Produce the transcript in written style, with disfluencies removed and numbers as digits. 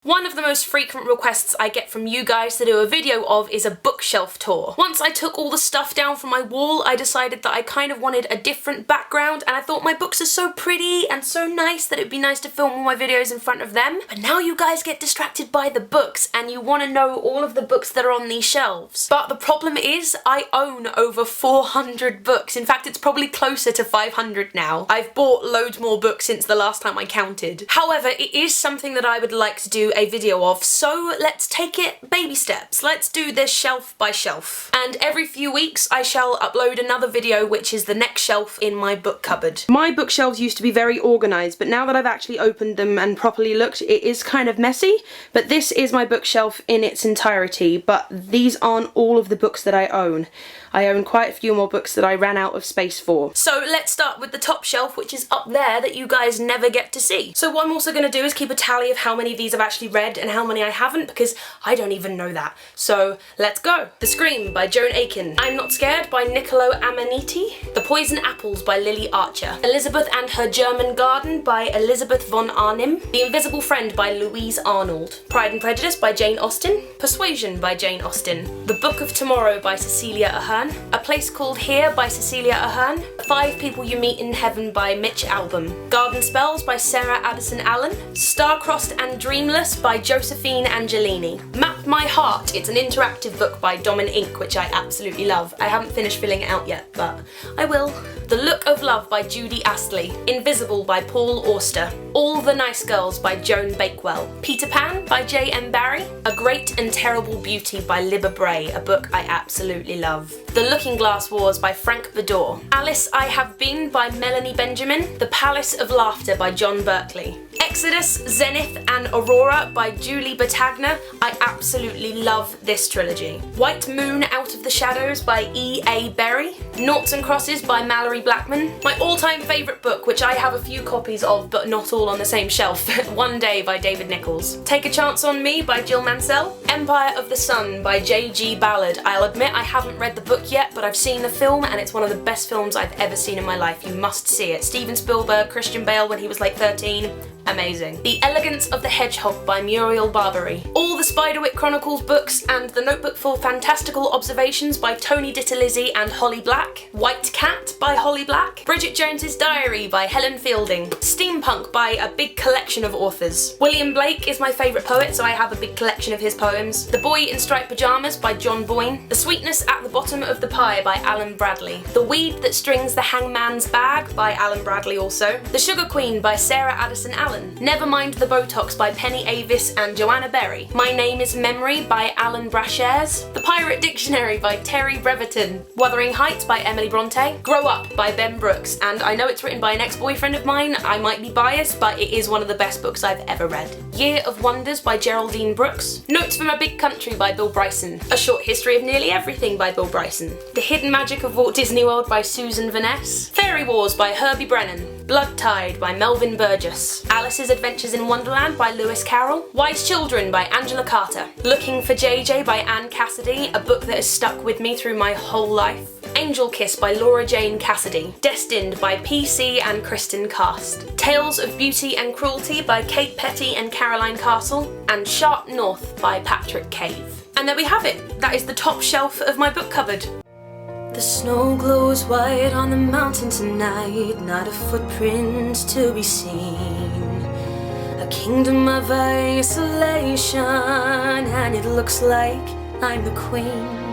One of the most frequent requests I get from you guys to do a video of is a bookshelf tour. Once I took all the stuff down from my wall, I decided that I kind of wanted a different background, and I thought my books are so pretty and so nice that it'd be nice to film all my videos in front of them. But now you guys get distracted by the books and you want to know all of the books that are on these shelves. But the problem is I own over 400 books. In fact, it's probably closer to 500 now. I've bought loads more books since the last time I counted. However, it is something that I would like to do a video of, so let's take it baby steps. Let's do this shelf by shelf. And every few weeks I shall upload another video which is the next shelf in my book cupboard. My bookshelves used to be very organised, but now that I've actually opened them and properly looked, it is kind of messy. But this is my bookshelf in its entirety, but these aren't all of the books that I own. I own quite a few more books that I ran out of space for. So let's start with the top shelf, which is up there that you guys never get to see. So what I'm also going to do is keep a tally of how many of these I've actually read and how many I haven't, because I don't even know that. So let's go. The Scream by Joan Aiken. I'm Not Scared by Niccolo Amaniti. The Poison Apples by Lily Archer. Elizabeth and Her German Garden by Elizabeth von Arnim. The Invisible Friend by Louise Arnold. Pride and Prejudice by Jane Austen. Persuasion by Jane Austen. The Book of Tomorrow by Cecilia Ahern. A Place Called Here by Cecilia Ahern. 5 People You Meet in Heaven by Mitch Albom. Garden Spells by Sarah Addison Allen. Star-Crossed and Dreamless by Josephine Angelini. Map My Heart, it's an interactive book by Domin Inc., which I absolutely love. I haven't finished filling it out yet, but I will. The Look of Love by Judy Astley. Invisible by Paul Auster. All the Nice Girls by Joan Bakewell. Peter Pan by J.M. Barrie. A Great and Terrible Beauty by Libba Bray, a book I absolutely love. The Looking Glass Wars by Frank Beddor. Alice I Have Been by Melanie Benjamin. The Palace of Laughter by John Berkeley. Exodus, Zenith and Aurora by Julie Battagna. I absolutely love this trilogy. White Moon Out of the Shadows by E.A. Berry. Noughts and Crosses by Mallory Blackman. My all-time favourite book, which I have a few copies of but not all on the same shelf, One Day by David Nichols. Take a Chance on Me by Jill Mansell. Empire of the Sun by J.G. Ballard. I'll admit I haven't read the book yet, but I've seen the film and it's one of the best films I've ever seen in my life. You must see it. Steven Spielberg, Christian Bale when he was like 13. Amazing. The Elegance of the Hedgehog by Muriel Barbary. All the Spiderwick Chronicles books and The Notebook for Fantastical Observations by Tony Ditalizzi and Holly Black. White Cat by Holly Black. Bridget Jones's Diary by Helen Fielding. Steampunk by a big collection of authors. William Blake is my favourite poet, so I have a big collection of his poems. The Boy in Striped Pyjamas by John Boyne. The Sweetness at the Bottom of the Pie by Alan Bradley. The Weed That Strings the Hangman's Bag by Alan Bradley also. The Sugar Queen by Sarah Addison Allen. Never Mind the Botox by Penny Avis and Joanna Berry. My Name is Memory by Alan Brashares. The Pirate Dictionary by Terry Breverton. Wuthering Heights by Emily Bronte. Grow Up by Ben Brooks, and I know it's written by an ex-boyfriend of mine. I might be biased, but it is one of the best books I've ever read. Year of Wonders by Geraldine Brooks. Notes from a Big Country by Bill Bryson. A Short History of Nearly Everything by Bill Bryson. The Hidden Magic of Walt Disney World by Susan Vaness. Fairy Wars by Herbie Brennan. Blood Tide by Melvin Burgess. Alice's Adventures in Wonderland by Lewis Carroll. Wise Children by Angela Carter. Looking for JJ by Anne Cassidy, a book that has stuck with me through my whole life. Angel Kiss by Laura Jane Cassidy. Destined by PC and Kristen Cast. Tales of Beauty and Cruelty by Kate Petty and Caroline Castle. And Sharp North by Patrick Cave. And there we have it. That is the top shelf of my book cupboard. The snow glows white on the mountain tonight, not a footprint to be seen. A kingdom of isolation, and it looks like I'm the queen.